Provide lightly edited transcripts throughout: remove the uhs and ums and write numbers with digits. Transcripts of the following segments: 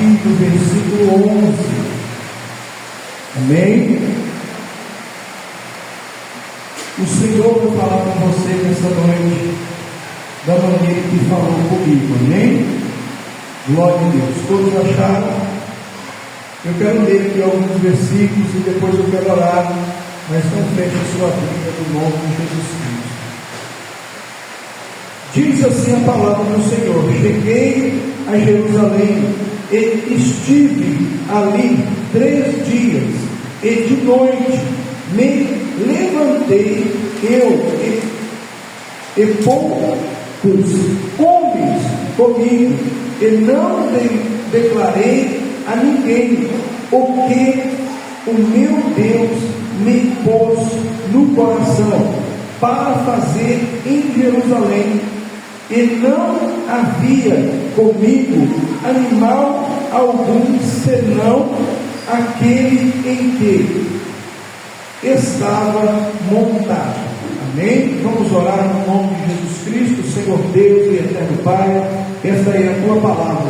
partir do versículo 11. Amém? O Senhor vai falar com você nessa noite da maneira que falou comigo. Amém? Glória a Deus. Todos acharam? Eu quero ler aqui alguns versículos e depois eu quero orar, mas não feche a sua Bíblia no nome de Jesus Cristo. Diz assim a palavra do Senhor: cheguei a Jerusalém e estive ali 3 dias, e de noite me levantei eu e poucos homens comigo, e não declarei a ninguém o que o meu Deus me pôs no coração para fazer em Jerusalém. E não havia comigo animal algum, senão aquele em que estava montado. Amém? Vamos orar no nome de Jesus Cristo. Senhor Deus e eterno Pai, esta é a tua palavra,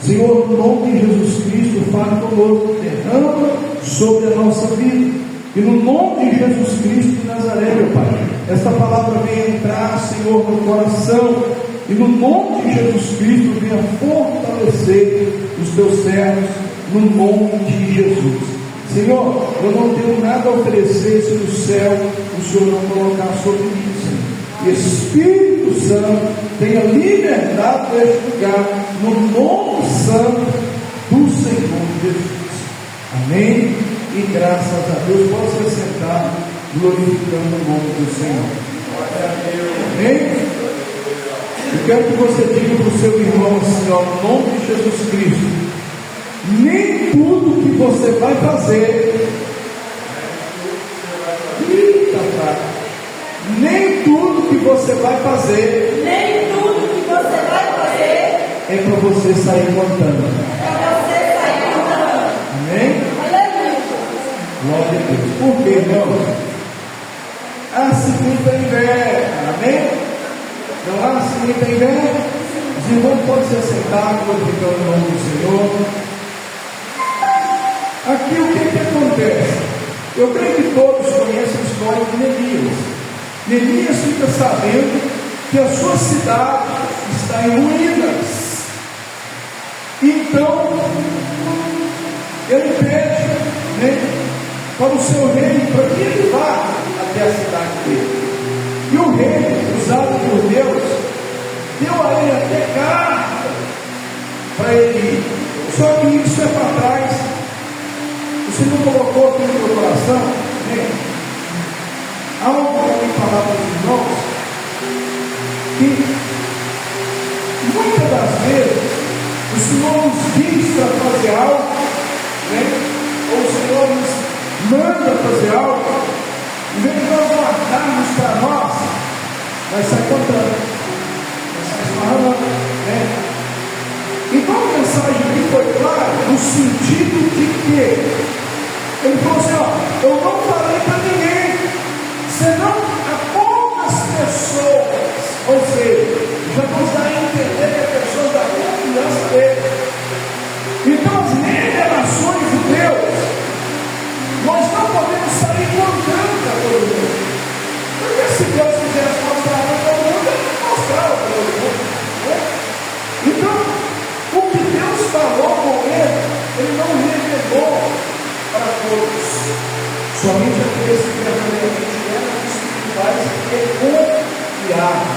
Senhor. No nome de Jesus Cristo, fala conosco, derrama sobre a nossa vida. E no nome de Jesus Cristo de Nazaré, meu Pai, esta palavra venha entrar, Senhor, no coração. E no nome de Jesus Cristo, venha fortalecer os teus servos, no nome de Jesus. Senhor, eu não tenho nada a oferecer se no céu o Senhor não colocar sobre mim, Senhor. E Espírito Santo, tenha liberdade deste lugar, no nome santo do Senhor Jesus. Amém? E graças a Deus, pode se sentar, glorificando o nome do Senhor. Amém? Eu quero que você diga para o seu irmão assim, ó, no nome de Jesus Cristo: nem tudo que você vai fazer, nem tudo que você vai fazer, é para você sair contando. Amém? Glória a Deus. Por quê, irmão? Se muita inveja. Amém? Não há se muita inveja. Os irmãos podem se assentar, glorificando o nome do Senhor. Aqui o que acontece? Eu creio que todos conhecem a história de Neemias. Neemias fica sabendo que a sua cidade está em ruínas. Então, ele pede, para o seu rei, para que ele vá até a cidade dele. E o rei, usado por Deus, deu a ele até carta para ele ir. Só que isso é para trás. O Senhor colocou aqui no meu coração, algo para me falar para os irmãos, que muitas das vezes o Senhor nos diz para fazer algo, ou o Senhor nos manda fazer algo, em vez de nós guardarmos para nós, vai sair contando, vai sair esmarrando, Então a mensagem aqui foi clara, no sentido de que ele falou assim: eu não falei para ninguém, senão a poucas pessoas, ou seja, já nos dá a entender que a pessoa da confiança dele. Então as revelações de Deus, nós não podemos sair contando para todo mundo. Porque se Deus quisesse mostrar para todo mundo, ele não mostrava para todo mundo. Então, o que Deus falou com ele não revelou para todos. Somente aqueles que verdadeiramente eram espirituais e confiavam.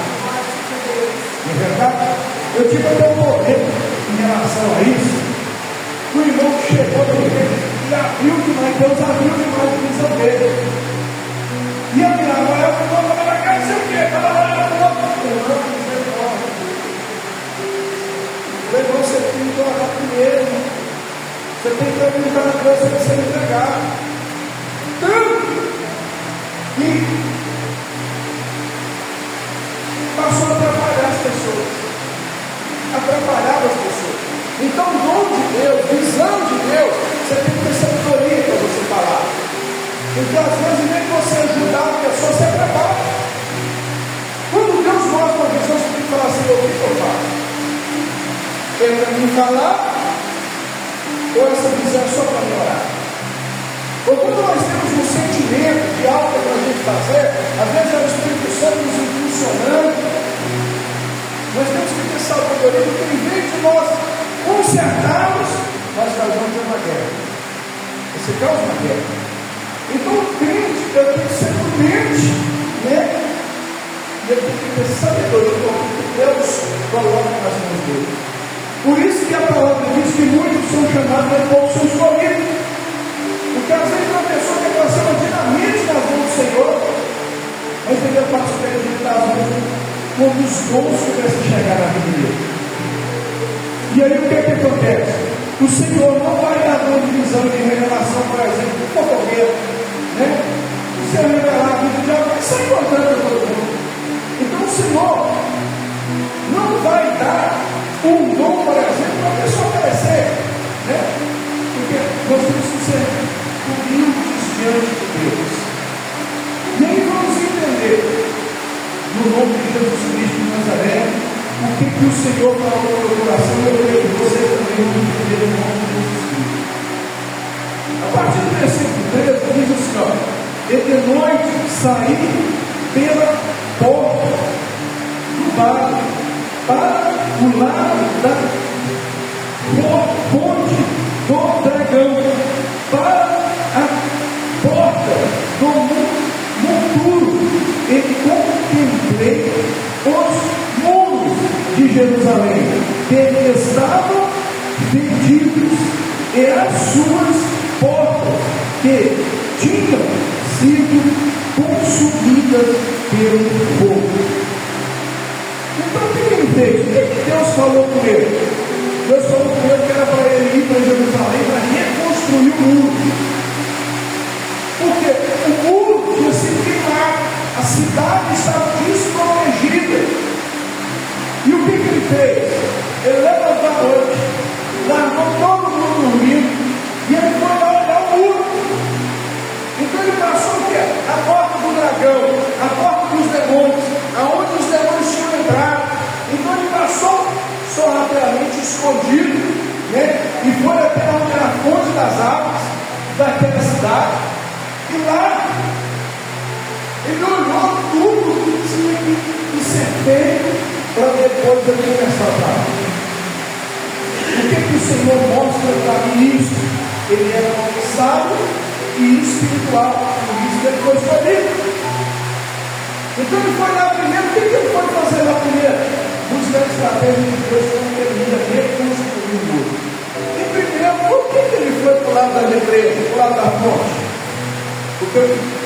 Não é verdade? Eu tive até um momento em relação a isso. O irmão que chegou para ele e abriu demais, Deus abriu demais a visão dele. E a minha avó, eu vou para cá, não sei o quê, você tem que orar primeiro. Você tem que perguntar a Deus para você entregar. Tanto que passou a atrapalhar as pessoas. Atrapalhava as pessoas. Então, o dom de Deus, visão de Deus, você tem que ter sabedoria para você falar. Porque às vezes, nem você ajudar a pessoa, você atrapalha. Quando Deus mostra uma visão, você tem que falar assim: o que eu faço? É para mim falar, Ou essa visão é só para melhorar? Ou quando nós temos um sentimento de algo para a gente fazer, às vezes é o Espírito Santo nos impulsionando, nós temos que ter sabedoria, porque em vez de nós consertarmos, nós causamos uma guerra. Você causa uma guerra. Então o crente, eu tenho que ser prudente, né? E eu tenho que ter sabedoria com o que Deus coloca nas mãos dele. Por isso que a palavra diz que muitos são chamados e poucos são escolhidos. Porque às vezes uma pessoa quer passar uma dinamite nas mãos do Senhor, mas ele é fácil para ele estar as mãos quando os dons começam a chegar na vida dele. E aí o que é que acontece? O Senhor não vai dar uma divisão de revelação, por exemplo, do fofoqueiro, né? Se você revelar a vida de alguém, sai contando todo mundo. Então o Senhor não vai dar um dom, por exemplo, para a pessoa crescer, né? Porque nós temos que ser humildes diante de Deus. E aí vamos entender, no nome de Jesus Cristo de Nazaré, o que o Senhor falou no meu coração, eu creio que você também vai entender no nome de Jesus Cristo. A partir do versículo 13, diz assim, ó, e de noite saí pela porta do vale, para o lado da ponte do dragão, para a porta do monturo, e contemplei os muros de Jerusalém, que estavam vendidos, e as suas portas, que tinham sido consumidas pelo fogo. Então o que ele fez? O que Deus falou com ele? Deus falou com ele que era para ele ir para Jerusalém para reconstruir o muro. Porque o muro tinha sido queimado, a cidade estava desprotegida. E o que ele fez? Ele levantou a noite, largou todo mundo dormindo, e ele foi lá olhar o muro. Então ele passou o quê? A porta do dragão, a porta dos demônios, aonde os demônios tinham entrado. Então ele passou só rapidamente escondido, né? E foi até onde era a fonte das águas daquela cidade. E lá ele olhou tudo que tinha que ser feito para depois ele começar a trabalhar. O que o Senhor mostra para mim isso? Ele era um homem sábio e espiritual, por isso que ele foi escolhido. Então ele foi lá primeiro. O que ele foi fazer lá primeiro? Buscar a estratégia de Deus como ele ia reconstruir o muro. E primeiro, por que ele foi para o lado da represa, para o lado da fonte? Porque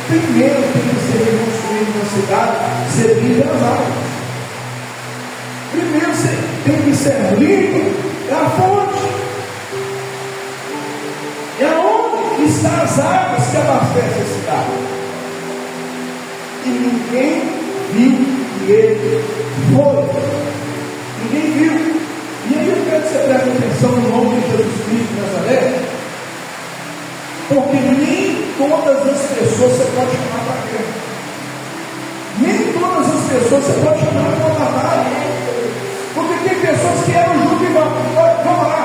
primeiro tem que ser reconstruído na cidade, servir as águas. Primeiro tem que ser limpo, é a fonte. É onde estão as águas que abastecem a cidade. E ninguém viu que ele foi. Ninguém viu. E aí eu quero que você preste atenção no nome de Jesus Cristo de Nazaré, porque nem todas as pessoas você pode chamar para quê? Nem todas as pessoas você pode chamar para uma batalha. Porque tem pessoas que eram junto e vão, vamos lá.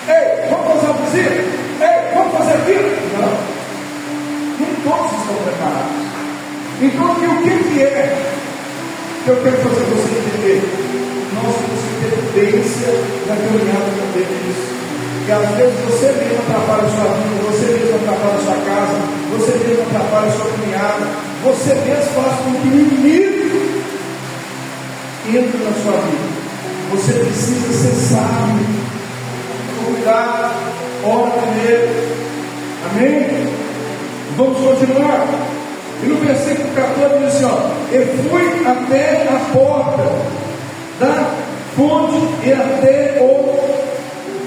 Ei, vamos fazer uma visita? Ei, vamos fazer aquilo? Não. Nem todos estão preparados. Então, o que é que eu quero fazer você entender? Nós temos que ter prudência na caminhada com Deus. E às vezes você mesmo atrapalha a sua vida, você mesmo atrapalha a sua casa, você mesmo atrapalha a sua caminhada, você mesmo faz com que o inimigo entre na sua vida. Você precisa ser sábio, cuidado, ora primeiro. Amém? Vamos continuar. E no versículo 14 diz assim, ó, eu fui até a porta da fonte e até o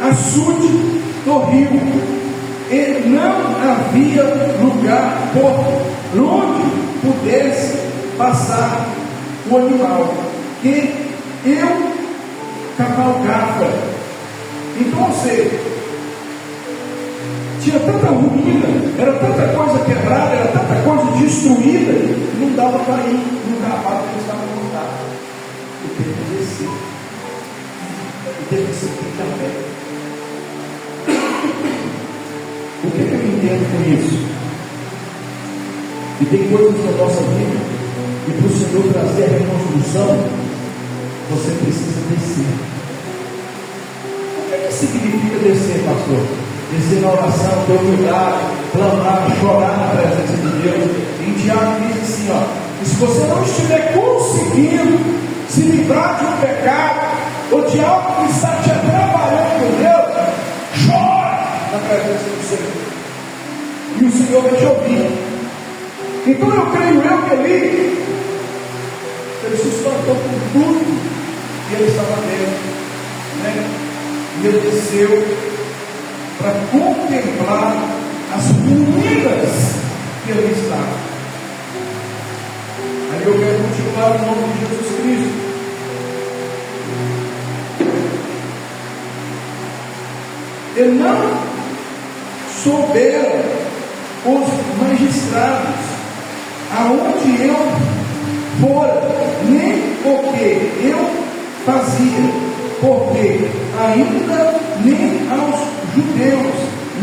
açude do rio, e não havia lugar por onde pudesse passar o animal que eu cavalgava. Então, ou seja, tinha tanta ruína, era tanta coisa quebrada, era tanta coisa destruída, que não dava para ir no cavalo que eles estavam montados. E teve que descer. E teve que subir também. entendo com isso. E tem coisas na nossa vida, e para o Senhor trazer a reconstrução, você precisa descer. O que significa descer, pastor? Descer na oração, ter humildade, clamar, chorar na presença de Deus. Em Tiago diz assim, ó, que se você não estiver conseguindo se livrar de um pecado, ou de algo que está te atrapalhando com Deus, chora na presença do Senhor. E o Senhor vai te ouvir. Então eu creio que ele se espantou com tudo que ele estava vendo, né? E ele desceu para contemplar as ruínas que ele estava. Aí eu quero continuar no nome de Jesus Cristo. E não souberam os magistrados aonde eu fora, nem o que eu fazia, porque ainda nem aos judeus,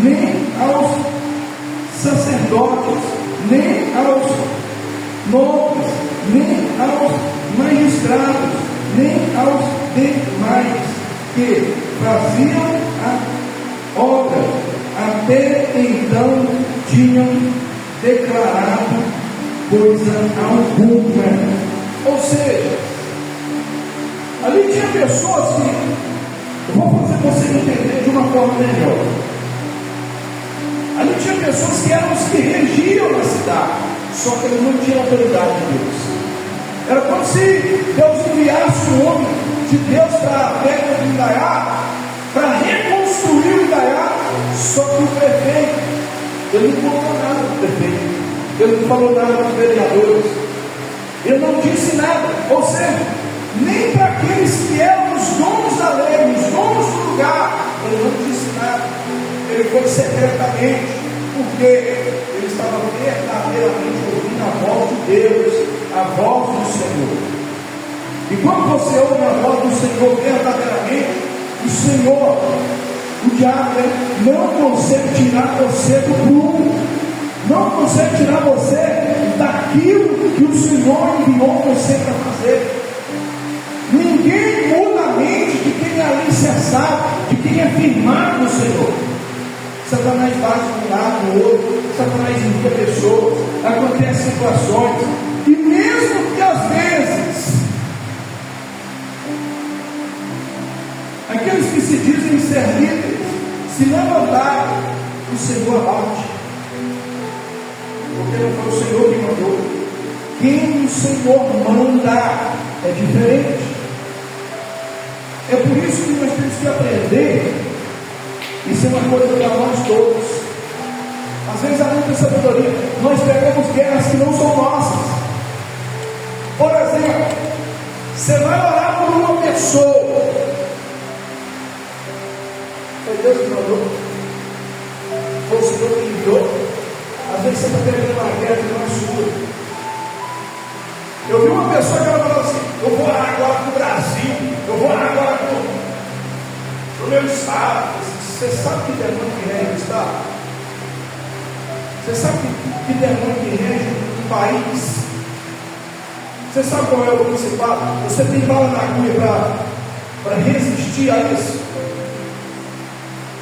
nem aos sacerdotes, nem aos nobres, nem aos magistrados, nem aos demais que faziam a obra, até então tinham declarado coisa alguma. Ou seja, ali tinha pessoas que, eu vou fazer você entender de uma forma melhor. Ali tinha pessoas que eram os que regiam na cidade, só que eles não tinham autoridade de Deus. Era como se Deus enviasse um homem de Deus para a terra de Indaiá, para reconstruir o Indaiá, só que o prefeito, ele não falou nada do prefeito, ele não falou nada dos vereadores, ele não disse nada, ou seja, nem para aqueles que eram os donos da lei, os donos do lugar, ele não disse nada, ele foi secretamente, porque ele estava verdadeiramente ouvindo a voz de Deus, a voz do Senhor. E quando você ouve a voz do Senhor verdadeiramente, o Senhor, o diabo, não consegue tirar você do prumo, não consegue tirar você daquilo que o Senhor enviou você para fazer. Ninguém muda a mente de quem é alicerçado, de quem é firmado no Senhor. Satanás bate de um lado, do outro, Satanás envia pessoas, acontecem situações, e mesmo que às vezes aqueles que se dizem ser líderes se levantarem, o Senhor abate, porque não foi o Senhor que mandou. Quem o Senhor manda é diferente. É por isso que nós temos que aprender. Isso é uma coisa para nós todos. Às vezes há muita sabedoria. Nós pegamos guerras que não são nossas. Por exemplo, você vai orar por uma pessoa. Foi Deus que mandou. Foi o Senhor que enviou. Às vezes você está pegando uma guerra que não é sua. Eu vi uma pessoa que ela falou assim: eu vou orar agora para o Brasil, eu vou orar agora para o meu estado. Você sabe que demônio que rege o estado? Você sabe que demônio que rege o país? Você sabe qual é o principal? Você tem bala na agulha para resistir a isso?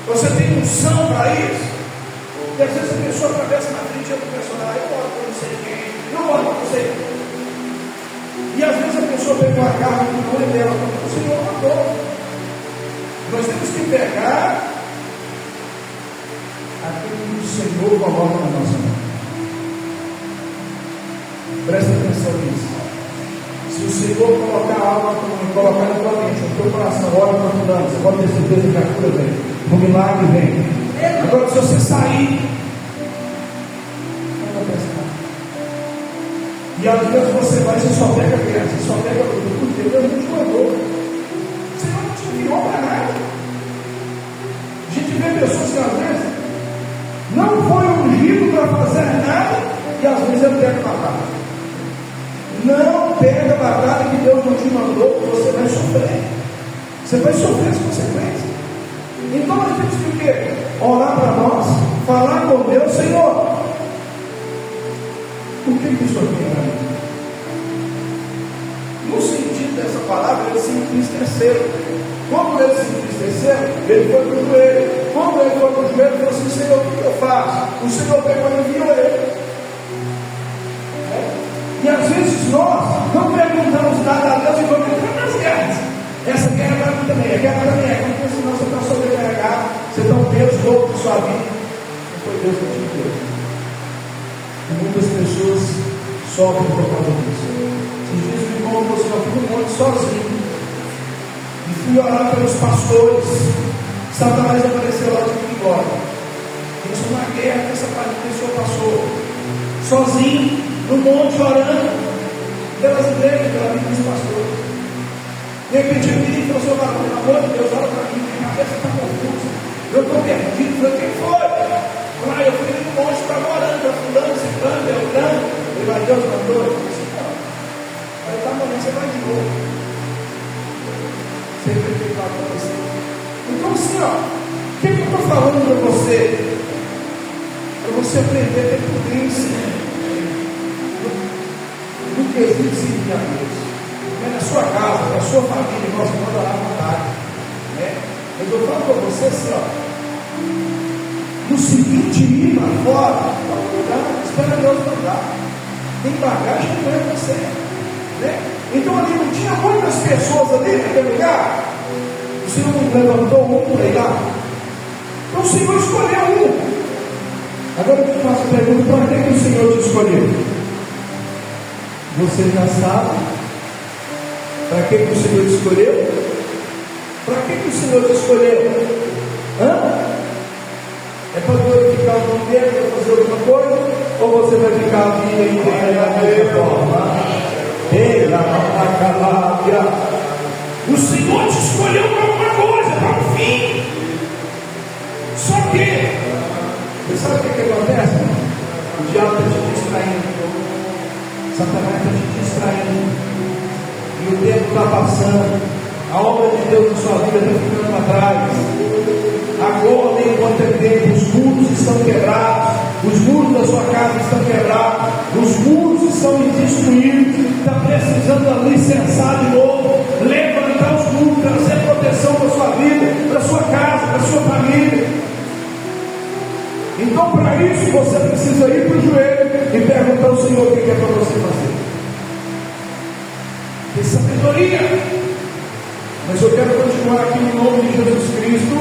Você tem unção para isso? E às vezes a pessoa atravessa na frente do personagem: eu oro por não sei quem, eu oro por não sei quem. E às vezes a pessoa pega uma carga que não é dela, porque o Senhor mandou. Nós temos que pegar aquilo que o Senhor coloca na nossa mão. Presta atenção nisso. Se o Senhor colocar algo na tua mão, colocar na tua mente, no teu coração, ora para fulano, você pode ter certeza que a cura vem, o milagre vem. Agora, se você sair, não acontece nada. E às vezes você vai, você só pega criança, você só pega tudo, porque Deus não te mandou. O Senhor não te enviou para nada. A gente vê pessoas que às vezes não foi ungido para fazer nada, e às vezes ele pega batalha. Não pega a batalha que Deus não te mandou, que você vai sofrer. Você vai sofrer as consequências. Então nós temos que o quê? Orar para nós, falar com Deus, Senhor, o que o Senhor tem para mim? No sentido dessa palavra, ele se entristeceu. Quando ele se entristeceu, ele foi para o joelho. Quando ele foi para o joelho, ele falou assim: Senhor, o que eu faço? O Senhor pegou e enviou ele. E às vezes nós não perguntamos nada a Deus e vamos entrar nas guerras. Essa guerra é para mim também, a guerra também é. Porque senão você está sobrecarregado, você está um Deus louco de sua vida. Não foi Deus que te deu. E muitas pessoas sofrem por causa disso. Esses dias o irmão falou assim: eu fui no monte sozinho. E fui orar pelos pastores. Satanás apareceu lá e fui embora. Isso é uma guerra que essa pessoa passou. Sozinho, no monte, orando pelas igrejas, pela vida dos pastores. De repente ele me falou: Senhor, pelo amor de Deus, olha para mim, minha cabeça está confusa. Eu estou perdido. Eu falei: quem foi? Eu fui no monte, estava orando, fulano, ciclano, beltrano. Ele vai, Deus mandou. Eu falei assim: não. Aí tá, amanhã você vai de novo. Sempre tem que falar para você. Então, assim, ó, o que eu estou falando para você? Para você aprender a ter prudência no quesito de servir a Deus. É na sua casa, na sua família, nós vamos orar à vontade. Mas eu falo para você assim, ó, no seguinte, ir lá fora, espera Deus mandar. Tem bagagem que não é você. Então ali não tinha muitas pessoas ali naquele lugar. O Senhor não levantou um para ir lá. Então o Senhor escolheu um. Agora eu te faço a pergunta: para que o Senhor te escolheu? Você já sabe para que o Senhor te escolheu? Para que o Senhor te escolheu? É para glorificar o nome dele, para fazer alguma coisa? Ou você vai ficar a vida inteira da mesma forma? O Senhor te escolheu para alguma coisa, para um fim. Só que, você sabe o que acontece? O diabo está te distraindo. Satanás está te distraindo. E o tempo está passando. A obra de Deus na sua vida está ficando para trás. Agora, enquanto é tempo, os muros estão quebrados. Os muros da sua casa estão quebrados. Os muros estão destruídos. Está precisando alicerçar de novo. Levantar os muros, trazer proteção para a sua vida, para a sua casa, para a sua família. Então, para isso, você precisa ir para o joelho e perguntar ao Senhor o que é para você fazer. Tem sabedoria. Mas eu quero continuar aqui no nome de Jesus Cristo.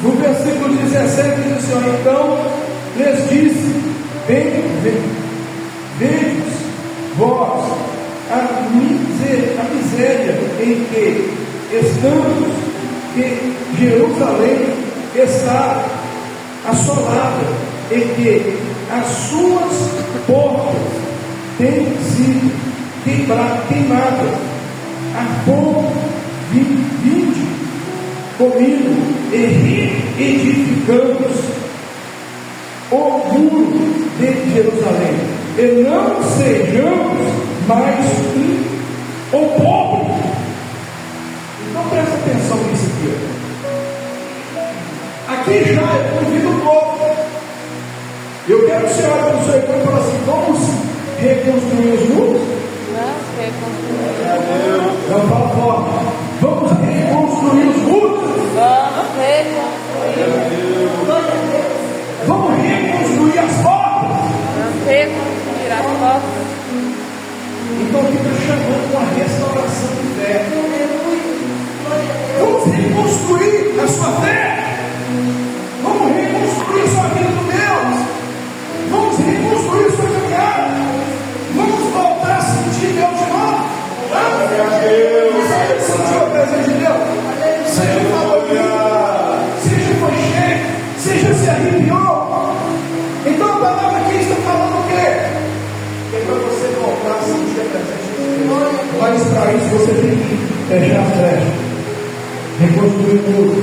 No versículo 17 diz assim: então lhes disse: vedes vós a miséria em que estamos, que Jerusalém está assolada, em que as suas portas têm sido queimadas, a fogo. Vinde comigo e reedificamos o muro de Jerusalém, e não sejamos mais o povo. Então presta atenção nisso aqui. Aqui já é convido o povo. Eu quero que você olhe para o seu irmão e fale assim: vamos reconstruir os muros? Não fala forte. Vamos reconstruir os muros? Vamos reconstruir as portas? Então fica chamando uma restauração de fé. Vamos reconstruir a sua fé. Vamos reconstruir a sua vida com Deus. Vamos reconstruir a sua caminhada. Vamos voltar a sentir Deus de novo. Você sentiu a presença de Deus? Seja falou, seja foi cheio, seja se arrepiou. Então a palavra aqui está falando o quê? É para você voltar a sentir a presença de Deus. Mas para isso você tem que fechar as brechas, reconstruir o muro,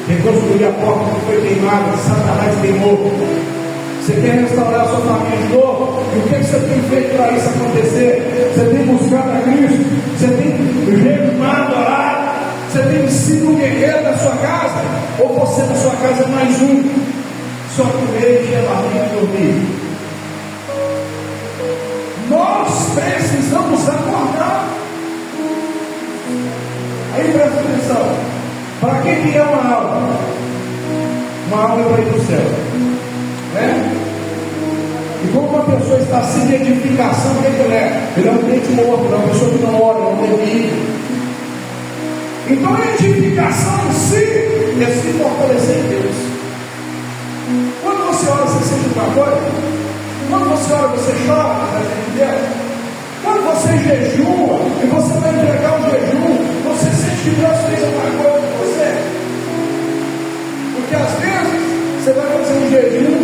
reconstruir a porta que foi queimada, que Satanás queimou. Você quer restaurar a sua família de novo? E o que você tem feito para isso acontecer? Você tem buscado a Cristo? Você tem jejuado, orado? Você tem sido um guerreiro da sua casa? Ou você na sua casa é mais um? Só comer, encher a barriga e dormir. Nós precisamos acordar. Aí presta atenção. Para quem é uma alma? Uma alma é para ir para o céu, né? E como uma pessoa está sem edificação, o que ele é? Ele é um crente morto, é uma pessoa que não ora, não tem. Então a edificação em si é se fortalecer em Deus. Quando você ora, você sente uma coisa. Quando você ora, você chora na presença de Deus. Quando você jejua e você vai entregar o jejum, você sente que Deus fez alguma coisa com você. Porque às vezes você vai fazer um jejum,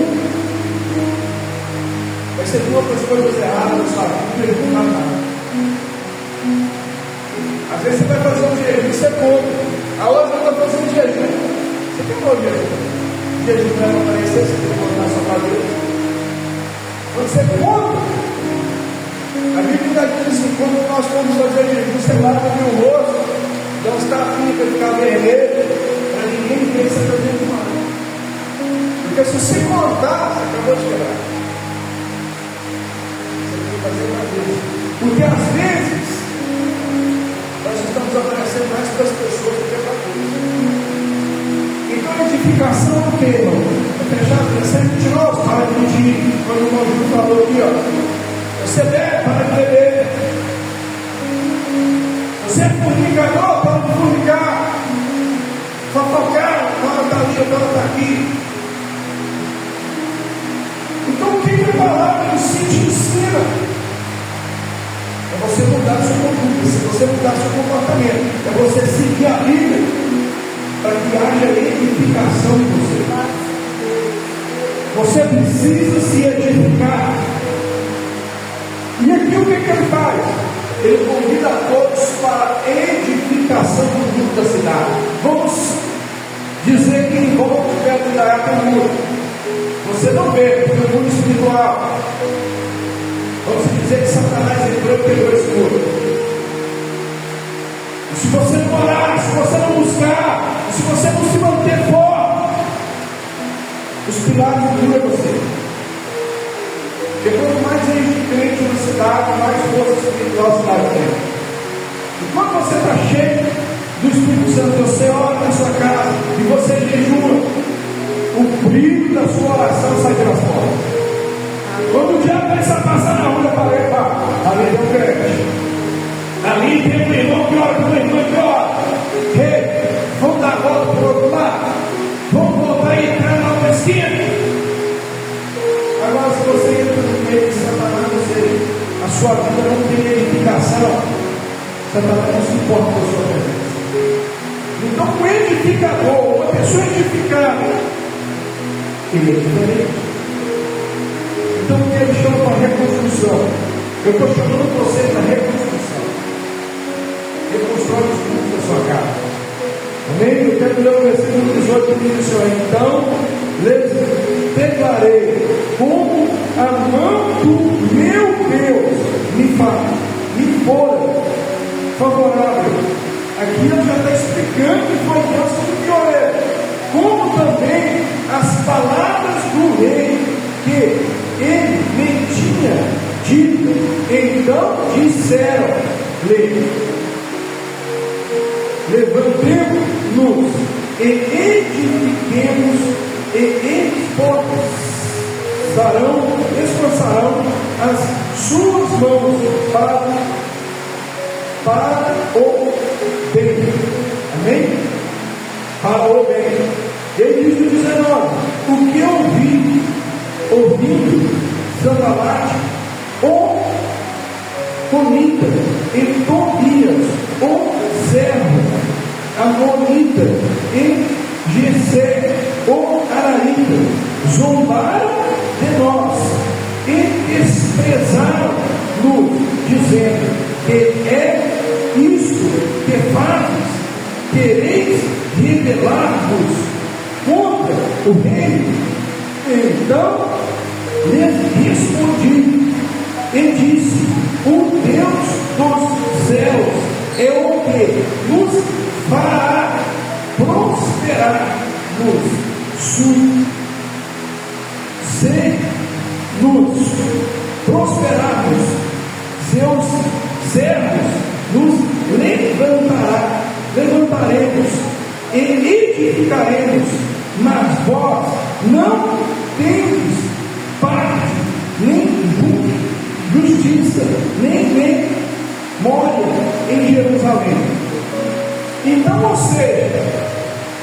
vai ser duas coisas erradas na sua vida, não jejum nada. Às vezes você vai fazer um jejum e você come. A outra vai fazer um jejum. Você quebrou o jejum. O jejum não vai aparecer, você tem que botar na sua cabeça. Quando você come, a Bíblia diz que quando nós formos fazer jejum, você lava o rosto, dá uns tapinhos para ficar vermelho, para ninguém ver que você está dentro do mar. Porque se você cortar, você acabou de quebrar. Você tem que fazer uma vez. Porque às vezes nós estamos aparecendo mais para as pessoas do que para Deus. Então a edificação é o que, irmão? É fechar de nós, para de mentir. Quando o irmão Júlio falou aqui, ó, você bebe, para de beber. Você é fornicador, para de fornicar. Fofocar, para está ali, para está aqui. Então o que a palavra em si te ensina? É você mudar sua conduta, se você mudar seu comportamento, é você seguir a Bíblia para que haja edificação em você. Você precisa se edificar. E aqui o que ele faz? Ele convida a todos para a edificação do grupo da cidade. Vamos dizer que em volta perto da água tem um muro. Você não vê, porque é um muro espiritual. Vamos dizer que Satanás entrou e pegou esse muro. E se você não orar, se você não buscar, se você não se manter forte, os pilares do muro é você. Porque quanto mais gente crente na cidade, mais força espiritual a cidade tem. E quando você está cheio do Espírito Santo, você ora na sua casa e você jejua, o brilho da sua oração sai pelas portas. Quando o diabo começa a passar na rua, para ali tem um crente, ali tem um irmão que ora, tem um irmão que ora. Ei, vamos dar a volta para o outro lado, vamos voltar e entrar na outra esquina. Agora, se você entra no meio de Satanás, a sua vida não tem edificação, Satanás não se importa com a sua presença. Então, o edificador, uma pessoa edificada, ele é diferente. Então o que ele chama para reconstrução? Eu estou chamando você para reconstrução. Reconstrói os cultos da sua casa. Amém? Eu quero ler o versículo 18 que diz assim: então lhes declarei como a mão do meu Deus me fora favorável. Aqui ele já está explicando que foi Deus que enviou ele. Como também as palavras do rei que ele me tinha dito. Então disseram-lhe: levantemo-nos e edifiquemos, e esforçarão as suas mãos para o bem. Amém? Para o bem. Ele diz no 19: o que ouvindo Sanbalate, o Conita, e Tobias, o servo Amonita, e Gesé, o Araíta, zombaram de nós e desprezaram-nos, dizendo: que é isto que fazes? Quereis rebelar-vos contra o rei? Então lhes respondi e disse: o Deus dos céus é o que nos fará prosperar-nos, se nos prosperarmos, seus servos nos levantaremos e edificaremos, mas vós não tendes parte, nem justiça, nem memória em Jerusalém. Então, ou seja,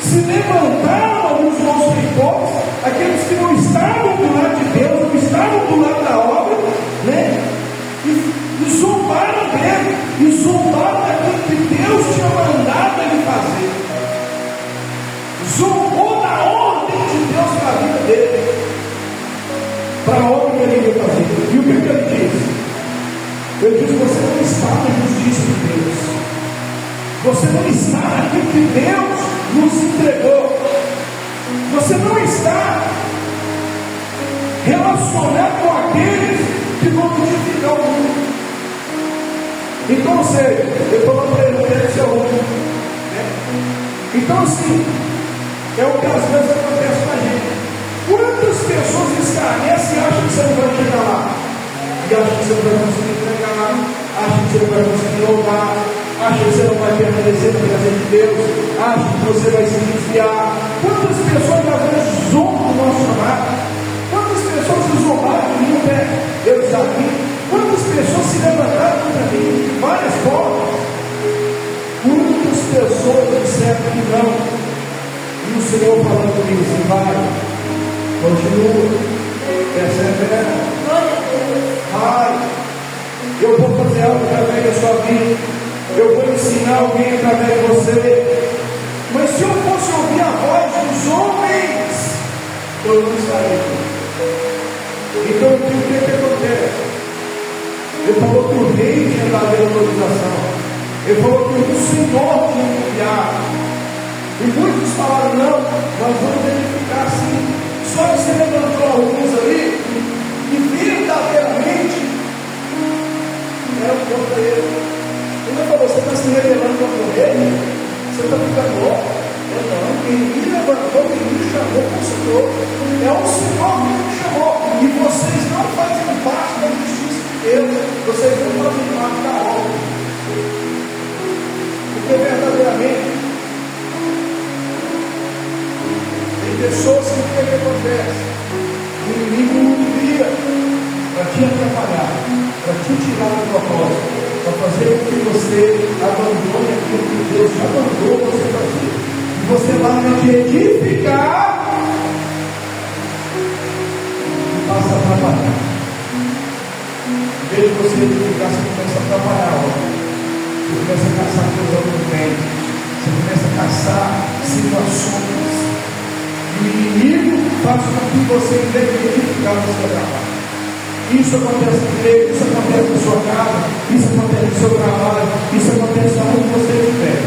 se levantaram alguns malfeitores, aqueles que não estavam do lado de Deus, não estavam do lado da obra, né? E zombaram dele, e zombaram daquilo que Deus tinha mandado ele fazer. Zombou da ordem de Deus para a vida dele, para a obra que ele ia fazer. E o que ele disse? Ele disse: você não está na justiça de Deus, você não está naquilo que Deus nos entregou, você não está relacionado com aqueles que vão modificar o mundo. Então, ou seja, eu estou para ele, deve ser o único. Então, assim, é o que às vezes acontece com a gente. Quantas pessoas escarnecem e acham que você não vai chegar lá? E acham que você não vai conseguir entregar lá, acham que você não vai conseguir louvar, acham que você não vai permanecer na presença de Deus, acham que você vai se desviar. Quantas pessoas às vezes zombam do nosso chamado? Quantas pessoas se zombaram de mim até eu estar aqui? Quantas pessoas se levantaram contra mim de várias formas? Quantas pessoas disseram que não? E o Senhor falando comigo assim: vai, continua, persevera, vai, eu vou fazer algo através da sua vida, eu vou ensinar alguém através de você. Mas se eu fosse ouvir a voz dos homens, eu não estaria aqui. Então o que acontece? Ele falou que o rei tinha dado a autorização, ele falou que o Senhor tinha enviado. E muitos falaram: não, nós vamos verificar assim. Só que você levantou alguns ali e verdadeiramente eram contra ele. Ele falou: você está se rebelando contra ele? Você está ficando louco? Eu não, quem me levantou, quem me chamou foi o Senhor. É o Senhor que me chamou. E vocês não fazem parte da justiça de Deus, vocês não fazem parte da obra. Porque verdadeiramente pessoas que o que acontece? O inimigo não via para te atrapalhar, para te tirar do propósito, para fazer com que você abandone aquilo que Deus já mandou você fazer. E você larga de edificar e passa a atrapalhar. Em vez de você edificar, você começa a atrapalhar. Você começa a caçar coisas ao mesmo tempo. Você começa a caçar situações. O inimigo faz com que você deve edificar o seu trabalho. Isso acontece com ele, isso acontece na sua casa, isso acontece no seu trabalho, isso acontece onde você estiver.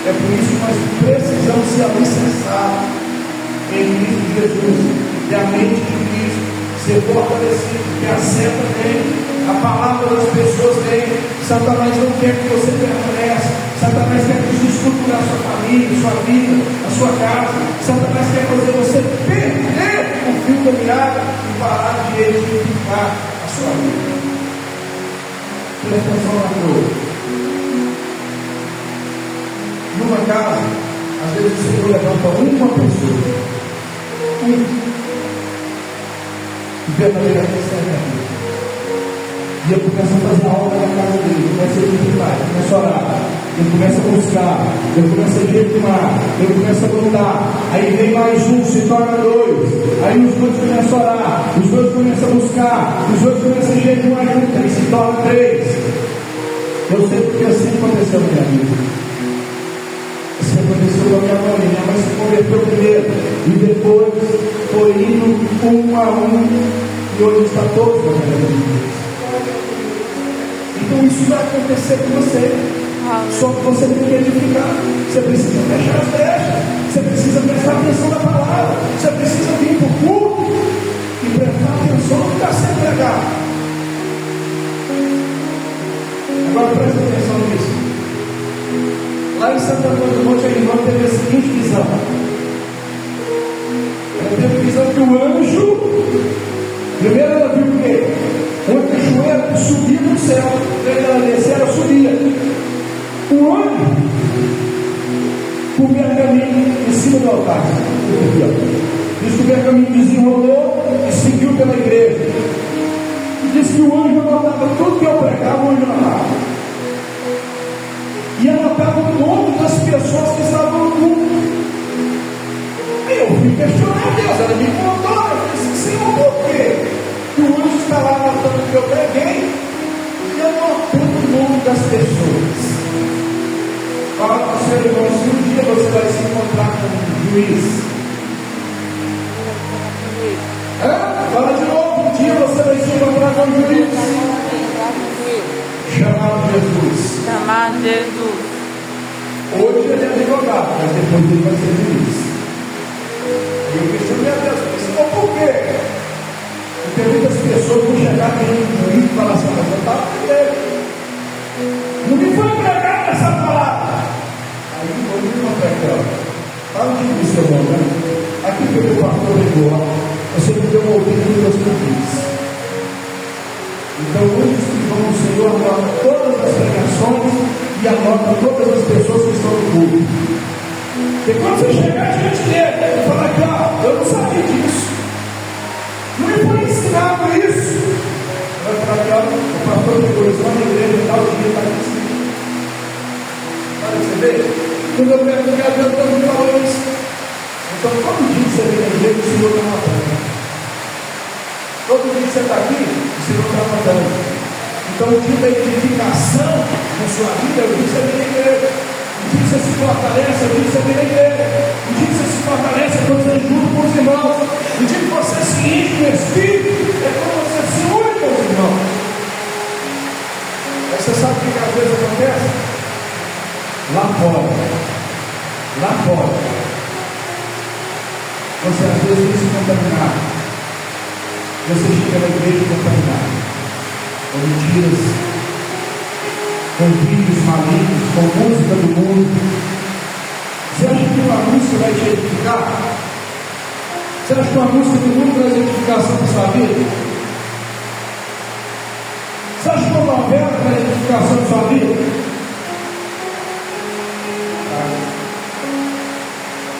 É por isso que nós precisamos se alicerçar em Cristo Jesus, e a mente de Cristo ser fortalecido, que a seta vem, a palavra das pessoas vem. Satanás não quer que você permaneça. Satanás quer desestruturar a sua família, a sua vida, a sua casa. Satanás quer fazer você perder o fio da meada e parar de edificar a sua vida. Presta atenção na coisa. Numa casa, às vezes o Senhor levanta uma pessoa, que verdadeiramente serve a Deus. E ele começa a fazer a obra na casa dele, começa a edificar, começa a orar, ele começa a buscar, ele começa a jejumar, ele começa a lutar. Aí vem mais um, se torna dois. Aí os dois começam a orar, os dois começam a buscar, os dois começam a jejumar junto, aí se torna três. Eu sei porque assim aconteceu na minha vida. Isso aconteceu com a minha mãe se converteu primeiro, e depois foi indo um a um, e hoje está todos na minha vida. Então isso vai acontecer com você. Só que você tem que edificar. Você precisa fechar as brechas. Você precisa prestar atenção na palavra. Você precisa vir para o culto e prestar atenção no que está sendo pregado. Agora presta atenção nisso. Lá em Santa Cruz do Monte, a irmã teve a seguinte visão. Ela teve a visão que o anjo, primeiro ela viu o quê? Uma cachoeira que subia no céu. Quando ela descia, ela subia. O anjo, com o pergaminho em cima do altar. Diz que o pergaminho desenrolou e seguiu pela igreja. E diz que o anjo anotava tudo que eu pregava, o anjo anotava. E anotava o nome das pessoas que estavam no culto. Aí eu fui questionar Deus, ela me contou, eu falei assim, Senhor, por quê? Que o anjo está lá anotando o que eu preguei e anotando o nome das pessoas. Fala para o seu irmão, se um dia você vai se encontrar com um juiz. Fala de novo, um dia você vai se encontrar com um juiz. Chamado Jesus. Chamado Jesus. Hoje ele é advogado, mas depois ele vai ser juiz. E eu questionei a Deus, mas por quê? Porque muitas pessoas vão chegar diante do juiz e falar assim, mas eu estava com ele. Não me foi pregada essa palavra. Aí eu vou uma pregada. Fala de mim, seu irmão, né? Aqui que o pastor pregou, você me deu uma ouvido que Deus não quis. Então, muitos que vão no Senhor anotam todas as pregações e anotam todas as pessoas que estão no culto. E quando você chegar diante dele, ele fala aqui, ó, eu não sabia disso. Não me foi ensinado isso. Vai falar aqui, ó, o pastor pegou isso lá na igreja e tal, o dia está aqui. Olha, você vê? Quando eu pergunto a Deus, Deus me falou isso. Então, todo dia que você vem na igreja, o Senhor está matando. Todo dia que você está aqui, o Senhor está mandando. Então, o dia da edificação na sua vida, o dia que você vem na igreja. O dia que você se fortalece, o dia que você vem na igreja. O dia que você se fortalece é quando você junta com os irmãos. O dia que você se enche do Espírito é quando você se une com os irmãos. Aí você sabe o que às vezes acontece? Lá fora. Lá fora. Você às vezes tem se contaminado. Você chega na igreja contaminado, com mentiras, com vídeos malignos, com música do mundo. Você acha que uma música vai te edificar? Você acha que uma música do mundo traz edificação para a sua vida? Você acha que uma novela traz edificação para a sua vida?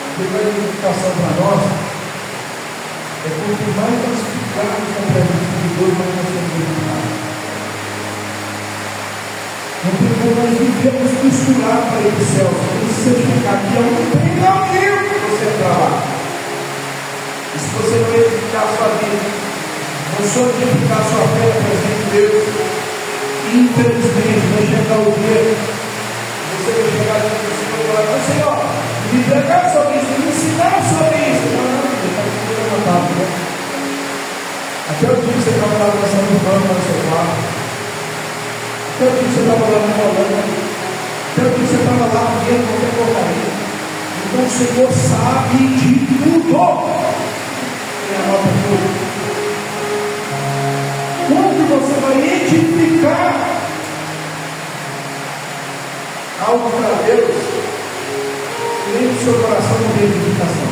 O que traz edificação para nós é quanto mais nós ficarmos na presença de Deus, mais nós somos edificados. Não tem como nós vivemos misturar para ir para o céu. Se você chegar aqui, é um treinamento que você entrar lá. E se você não edificar a sua vida, não só edificar a sua fé na presença de Deus, infelizmente vai chegar o dia, você vai chegar diante do Senhor e falar, não, Senhor, me pregar sobre isso, me ensinar sobre isso. Até o dia que você estava lá dançando no banco no seu quarto, até o dia que você estava lá no volante, até o dia que você estava lá vendo qualquer porcaria. Então o Senhor sabe de tudo. Ele anota tudo. Quando você vai edificar algo para Deus, nem o seu coração não tem edificação.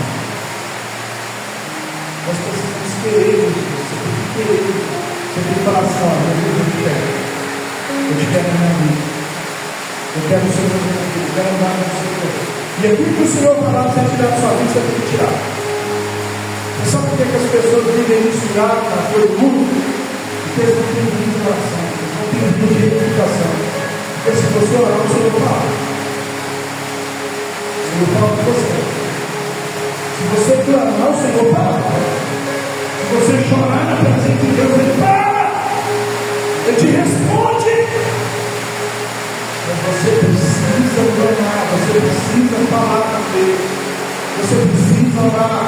Nós precisamos querer isso. Você tem que querer isso. Você tem que falar assim, ó, eu te quero. Eu te quero na minha vida. Eu quero o Senhor na minha vida. Eu quero andar com o Senhor. E aquilo que o Senhor falar, você vai tirar da sua vida, você tem que tirar. Você sabe por que as pessoas vivem misturadas na coisa do mundo? Porque eles não têm vida de oração. Eles não têm vida de edificação. Porque se você orar, o Senhor fala. O Senhor fala com você. Se você clamar, o Senhor fala. Se você chorar na presença de Deus, Ele fala. Ele te responde. Mas você precisa clamar, você precisa falar com Deus. Você precisa orar.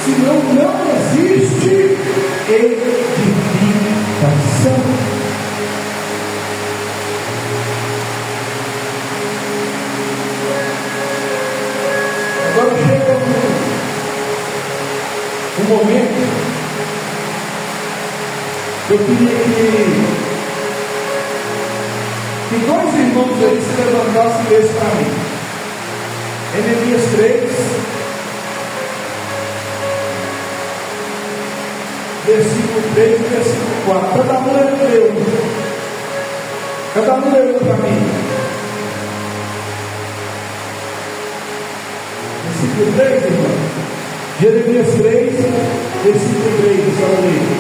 Senão não existe edificação. Agora chega um momento que eu queria que que dois irmãos aí se levantassem e lessem para mim. Jeremias 3, versículo 3 e versículo 4. Cada um leu. Cada um leu para mim. Versículo 3, irmão. Jeremias 3, versículo 3, fala aí.